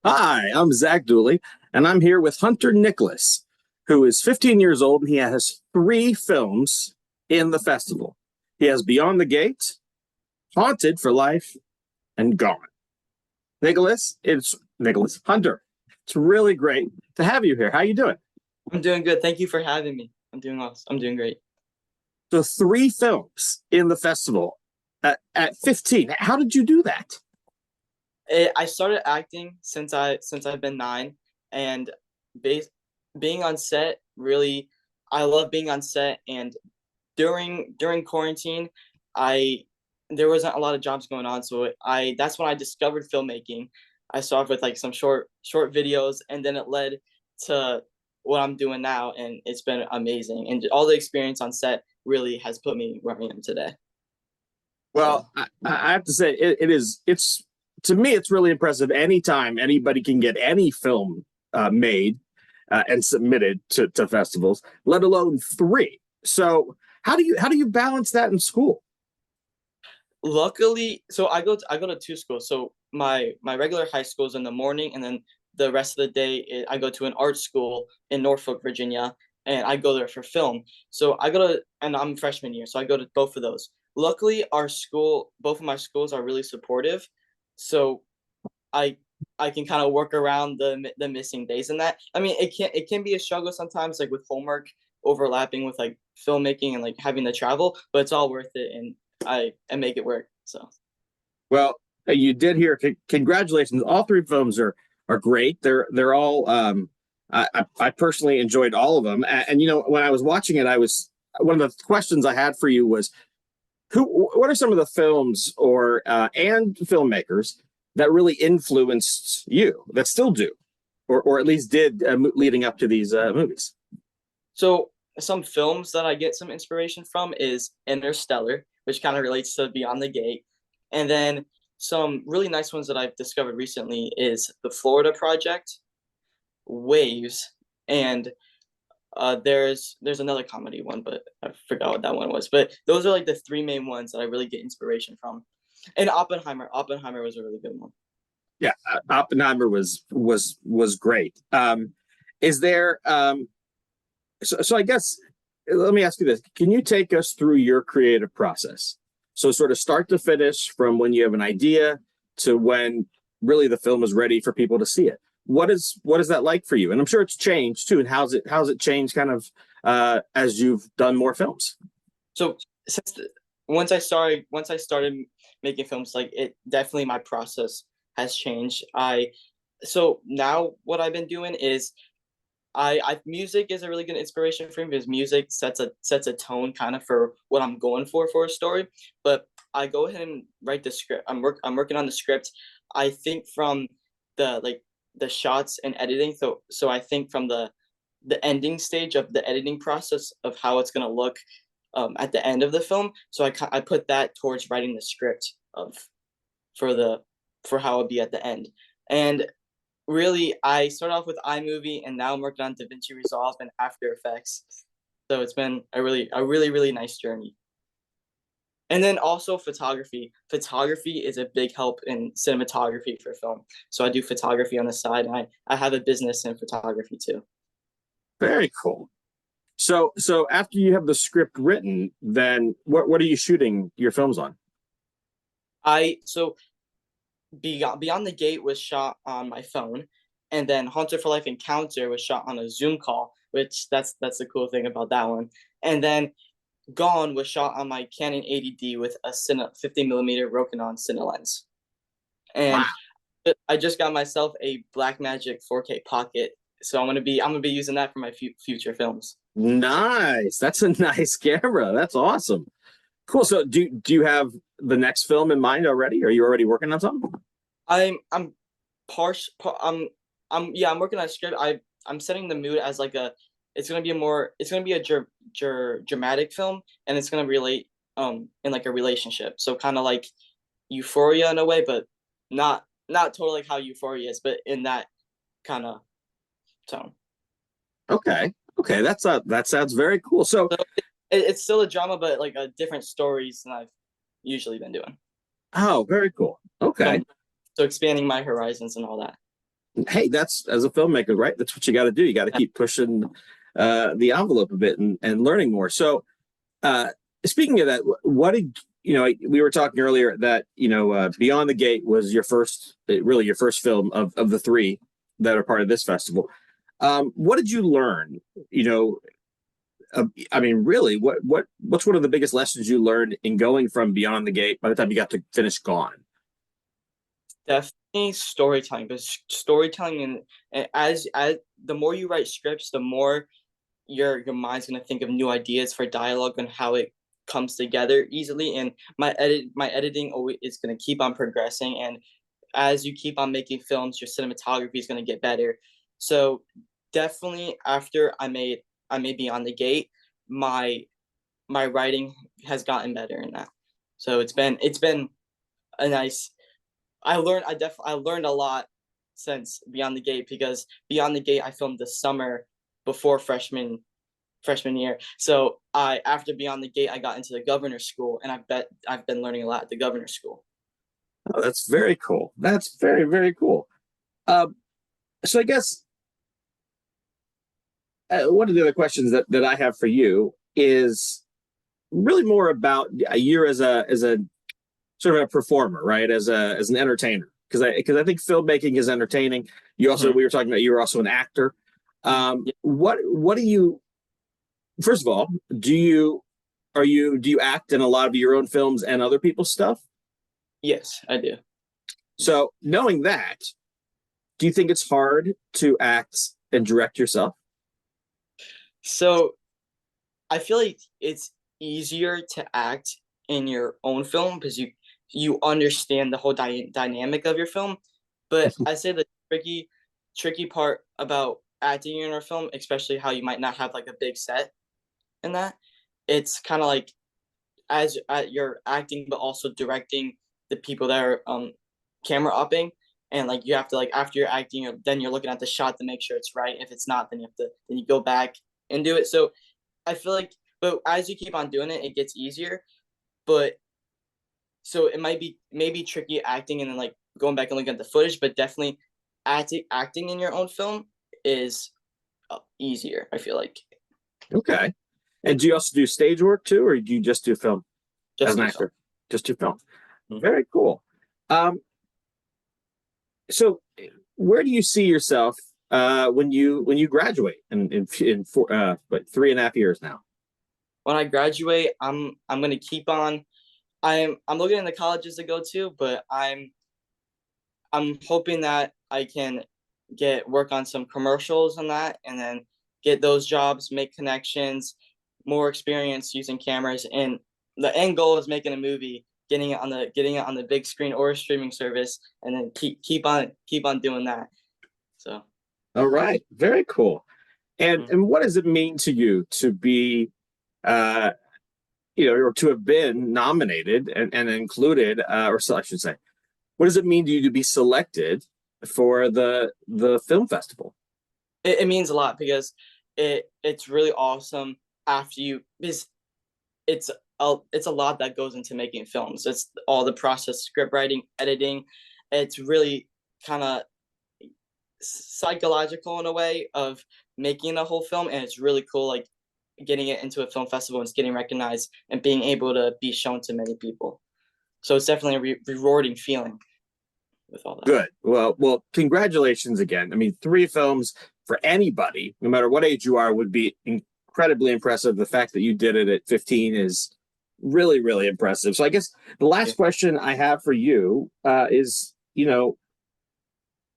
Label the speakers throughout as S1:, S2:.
S1: Hi, I'm Zach Dulli, and I'm here with Hunter Nickless, who is 15 years old, and he has three films in the festival. He has Beyond the Gate, Haunted for Life, and Gone. Nicholas Hunter. It's really great to have you here. How you doing?
S2: I'm doing good. Thank you for having me. I'm doing awesome. I'm doing great.
S1: So three films in the festival at 15. How did you do that?
S2: I started acting since I've been 9, and base, being on set really, I love being on set. And during quarantine, I there wasn't a lot of jobs going on, so I that's when I discovered filmmaking. I started with like some short videos, and then it led to what I'm doing now, and it's been amazing. And all the experience on set really has put me where I am today. So.
S1: Well, I have to say it's to me it's really impressive. Anytime anybody can get any film made and submitted to festivals, let alone three. So how do you balance that in school?
S2: Luckily, so I go to two schools. So my regular high school is in the morning, and then the rest of the day I go to an art school in Norfolk, Virginia, and I go there for film. So I go to, and I'm freshman year, so I go to both of those. Luckily, both of my schools are really supportive, so I I can kind of work around the missing days in that. I mean, it can be a struggle sometimes, like with homework overlapping with like filmmaking and like having to travel, but it's all worth it, and I make it work. So.
S1: Well, you did hear. Congratulations! All three films are great. They're all. I personally enjoyed all of them, and you know when I was watching it, I was one of the questions I had for you was who. What are some of the films or and filmmakers that really influenced you that still do, or at least did leading up to these movies?
S2: So some films that I get some inspiration from is Interstellar, which kind of relates to Beyond the Gate. And then some really nice ones that I've discovered recently is The Florida Project, Waves, and there's another comedy one, but I forgot what that one was. But those are like the three main ones that I really get inspiration from. And Oppenheimer. Oppenheimer was a really good one.
S1: Yeah, Oppenheimer was great. Is there so I guess let me ask you this. Can you take us through your creative process? So sort of start to finish from when you have an idea to when really the film is ready for people to see it. What is that like for you? And I'm sure it's changed too. And how's it changed kind of as you've done more films?
S2: So since once I started making films, like it definitely my process has changed. I So now what I've been doing is I music is a really good inspiration for me because music sets a tone kind of for what I'm going for a story. But I go ahead and write the script. I'm working on the script. I think from the shots and editing. So I think from the ending stage of the editing process of how it's gonna look at the end of the film. So I put that towards writing the script of for the for how it'll be at the end. And really, I started off with iMovie, and now I'm working on DaVinci Resolve and After Effects. So it's been really nice journey. And then also photography. Photography is a big help in cinematography for film. So I do photography on the side, and I have a business in photography too.
S1: Very cool. So after you have the script written, then what are you shooting your films on?
S2: I so Beyond the Gate was shot on my phone, and then Haunted for Life Encounter was shot on a Zoom call, which that's the cool thing about that one. And then Gone was shot on my Canon 80D with a 50 millimeter Rokinon Cine lens. And
S1: Wow.
S2: I just got myself a Blackmagic 4K Pocket, so I'm gonna be using that for my future films.
S1: Nice. That's a nice camera. That's awesome. Cool. So do you have the next film in mind already? Are you already working on something?
S2: I'm partial. I'm working on a script. I'm setting the mood as like a. It's gonna be a dramatic film, and it's gonna relate in like a relationship. So kind of like Euphoria in a way, but not totally like how Euphoria is, but in that kind of tone.
S1: Okay. Okay. That sounds very cool. So
S2: So it's still a drama, but like a different stories than I've usually been doing.
S1: oh, very cool.
S2: So
S1: Okay.
S2: expanding my horizons and all that.
S1: Hey, that's as a filmmaker, right? That's what you got to do. You got to keep pushing the envelope a bit and learning more. So, uh, speaking of that, what did you know? We were talking earlier that Beyond the Gate was your first, really your first film of the three that are part of this festival. What did you learn? I mean, really, what's one of the biggest lessons you learned in going from Beyond the Gate by the time you got to finish Gone?
S2: Definitely storytelling, because storytelling and as the more you write scripts, the more your mind's gonna think of new ideas for dialogue and how it comes together easily. And my editing always is gonna keep on progressing. And as you keep on making films, your cinematography is gonna get better. So definitely after I made Beyond the Gate, my my writing has gotten better in that. So it's been a nice I learned a lot since Beyond the Gate, because Beyond the Gate I filmed the summer before freshman year. So I after Beyond the Gate I got into the governor's school, and I bet I've been learning a lot at the governor's school.
S1: Oh, that's very cool. That's very, very cool. Um, so I guess one of the other questions that I have for you is really more about a year as a sort of a performer, right? As an entertainer, because I think filmmaking is entertaining. You also
S2: Mm-hmm.
S1: we were talking about you were also an actor.
S2: Yeah.
S1: What do you first of all do you act in a lot of your own films and other people's stuff?
S2: Yes, I do.
S1: So knowing that, do you think it's hard to act and direct yourself?
S2: So I feel like it's easier to act in your own film because you understand the whole dynamic of your film. But I say the tricky part about acting in our film, especially how you might not have like a big set in that, it's kind of like as you're acting but also directing the people that are camera upping. And like you have to, like, after you're acting, then you're looking at the shot to make sure it's right. If it's not, then you go back and do it. So I feel like, but as you keep on doing it, it gets easier. But so it might be maybe tricky acting and then like going back and looking at the footage, but definitely acting in your own film is easier, I feel like.
S1: Okay. And do you also do stage work too, or do you just do film as
S2: Just
S1: an
S2: do film.
S1: actor? Just do film.
S2: Mhm.
S1: Very cool. Um, so where do you see yourself when you graduate in four, 3.5 years now?
S2: When I graduate, I'm gonna keep on. I'm looking into colleges to go to, but I'm hoping that I can get work on some commercials on that, and then get those jobs, make connections, more experience using cameras, and the end goal is making a movie, getting it on the big screen or a streaming service, and then keep on doing that. So
S1: All right, very cool. And
S2: mm.
S1: and what does it mean to you to be uh or to have been nominated and included, or so I should say, what does it mean to you to be selected for the film festival?
S2: It means a lot because it's really awesome after you, because it's a lot that goes into making films. It's all the process, script writing, editing. It's really kind of psychological in a way of making a whole film, and it's really cool, like getting it into a film festival and it's getting recognized and being able to be shown to many people. So it's definitely a rewarding feeling with all that.
S1: Good. Well, congratulations again. I mean, three films for anybody, no matter what age you are, would be incredibly impressive. The fact that you did it at 15 is really, really impressive. So I guess the
S2: Yeah.
S1: last question I have for you is,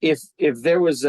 S1: if there was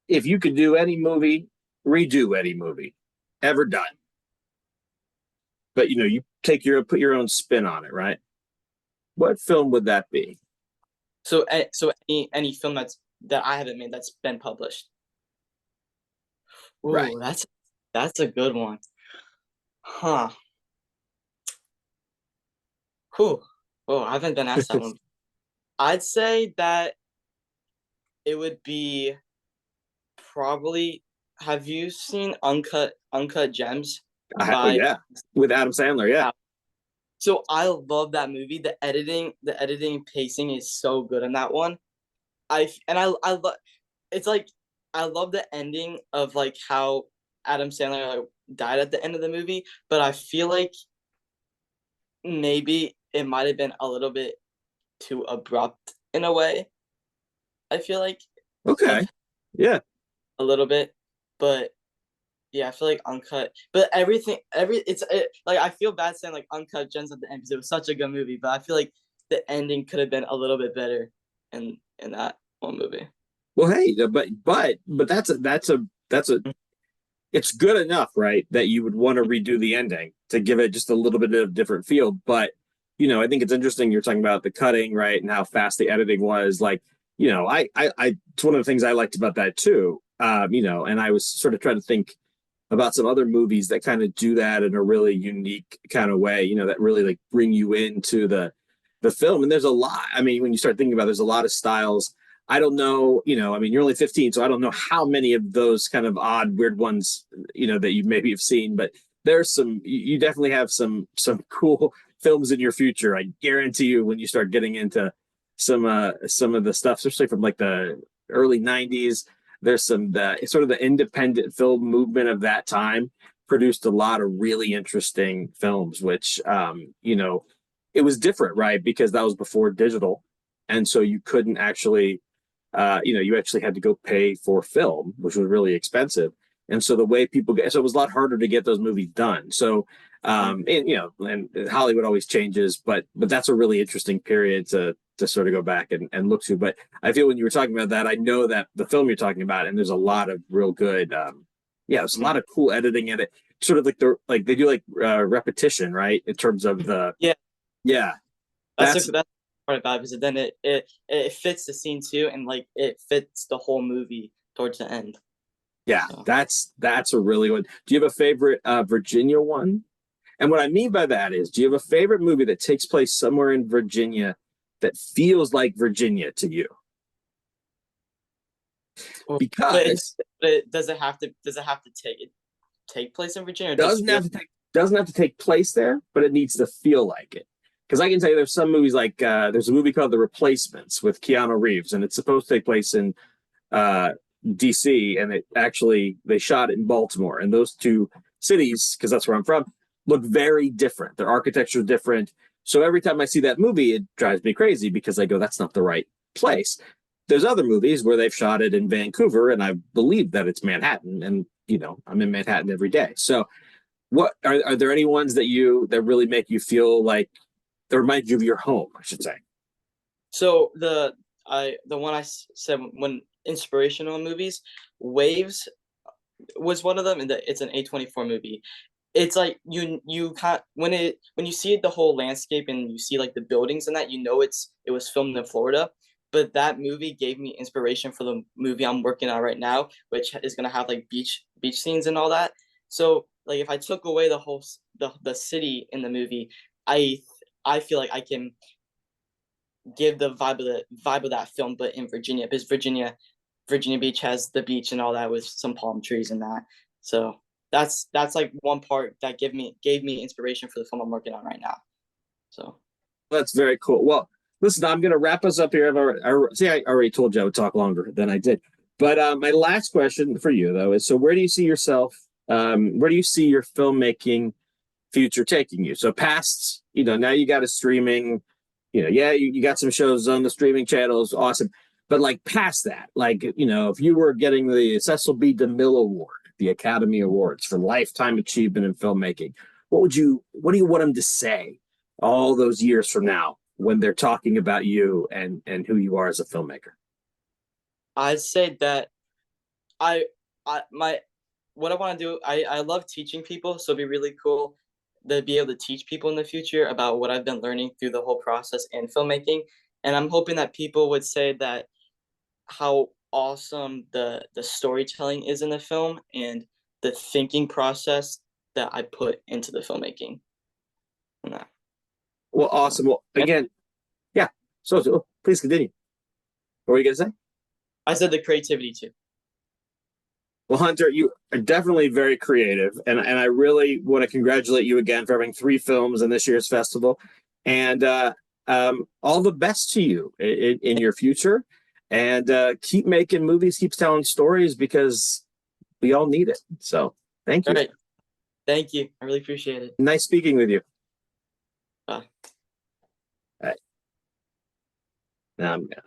S1: if you could do any movie, redo any movie ever done, but you put your own spin on it, right? What film would that be?
S2: So any film that I haven't made that's been published.
S1: Right.
S2: Ooh, that's a good one. Huh. Whew. Oh, I haven't been asked that one. I'd say that it would be probably. Have you seen Uncut Gems
S1: Oh
S2: by?
S1: yeah, with Adam Sandler. Yeah.
S2: So I love that movie. The editing, pacing is so good in that one. I love it's like I love the ending of like how Adam Sandler like died at the end of the movie, but I feel like maybe it might have been a little bit too abrupt in a way. I feel like
S1: Okay.
S2: of
S1: Yeah.
S2: a little bit, but yeah, I feel like Uncut, but like I feel bad saying like Uncut Gems at the end because it was such a good movie, but I feel like the ending could have been a little bit better in that one movie.
S1: Well, hey, but that's a it's good enough, right? That you would want to redo the ending to give it just a little bit of different feel. But I think it's interesting you're talking about the cutting, right, and how fast the editing was. Like, it's one of the things I liked about that too. And I was sort of trying to think about some other movies that kind of do that in a really unique kind of way, that really like bring you into the film. And there's a lot. I mean, when you start thinking about it, there's a lot of styles. I don't know, I mean, you're only 15, so I don't know how many of those kind of odd, weird ones, that you maybe have seen, but there's you definitely have some cool films in your future. I guarantee you when you start getting into some of the stuff, especially from like the early 90s, there's the sort of the independent film movement of that time produced a lot of really interesting films, which it was different, right? Because that was before digital, and so you couldn't actually, you actually had to go pay for film, which was really expensive. And so the way people get, so it was a lot harder to get those movies done. So, and Hollywood always changes, but that's a really interesting period to sort of go back and look to. But I feel when you were talking about that, I know that the film you're talking about, and there's a lot of real good, there's a lot of cool editing in it. Sort of like they do like repetition, right? In terms of the,
S2: Yeah,
S1: yeah,
S2: that's
S1: that's
S2: that's part about it because then it fits the scene too, and like it fits the whole movie towards the end.
S1: yeah,
S2: So
S1: that's a really good. Do you have a favorite Virginia one? And what I mean by that is, do you have a favorite movie that takes place somewhere in Virginia that feels like Virginia to you?
S2: but
S1: Because
S2: does it have to take place in Virginia or just
S1: doesn't
S2: feel
S1: have to take doesn't have to take place there, but it needs to feel like it. Because I can tell you, there's some movies like there's a movie called The Replacements with Keanu Reeves, and it's supposed to take place in uh, DC, and they shot it in Baltimore, and those two cities, because that's where I'm from, look very different. Their architecture is different. So every time I see that movie, it drives me crazy because I go, that's not the right place. There's other movies where they've shot it in Vancouver, and I believe that it's Manhattan, and I'm in Manhattan every day. So, what are there any ones that really make you feel like that remind you of your home? I should say.
S2: so the one said when inspirational movies, Waves was one of them, and it's an A24 movie. It's like you can't when you see it, the whole landscape and you see like the buildings and that, it was filmed in Florida. But that movie gave me inspiration for the movie I'm working on right now, which is gonna have like beach scenes and all that. So like if I took away the city in the movie, I I feel like I can give the vibe of that film, but in Virginia, because Virginia Beach has the beach and all that with some palm trees and that. So that's like one part that gave me inspiration for the film I'm working on right now. So
S1: That's very cool. Well, listen, I'm going to wrap us up here. I already told you I would talk longer than I did. But my last question for you, though, is so where do you see yourself? Where do you see your filmmaking future taking you? So past, now you got a streaming, yeah, you got some shows on the streaming channels, awesome. But like past that, like, if you were getting the Cecil B. DeMille Award, the Academy Awards for lifetime achievement in filmmaking, what do you want them to say all those years from now when they're talking about you and who you are as a filmmaker?
S2: I'd say that I my what I want to do, I love teaching people, so it'd be really cool to be able to teach people in the future about what I've been learning through the whole process in filmmaking. And I'm hoping that people would say that how awesome the storytelling is in the film and the thinking process that I put into the filmmaking. And that.
S1: Well,
S2: So,
S1: awesome. Well,
S2: and
S1: again, yeah. So please continue. What were you going to say?
S2: I said the creativity too.
S1: Well, Hunter, you are definitely very creative, and I really want to congratulate you again for having 3 films in this year's festival, and all the best to you in your future. and keep making movies, keep telling stories because we all need it. So thank you.
S2: All right. Thank you. I really appreciate it.
S1: Nice speaking with you.
S2: Bye.
S1: All right. Now I'm gonna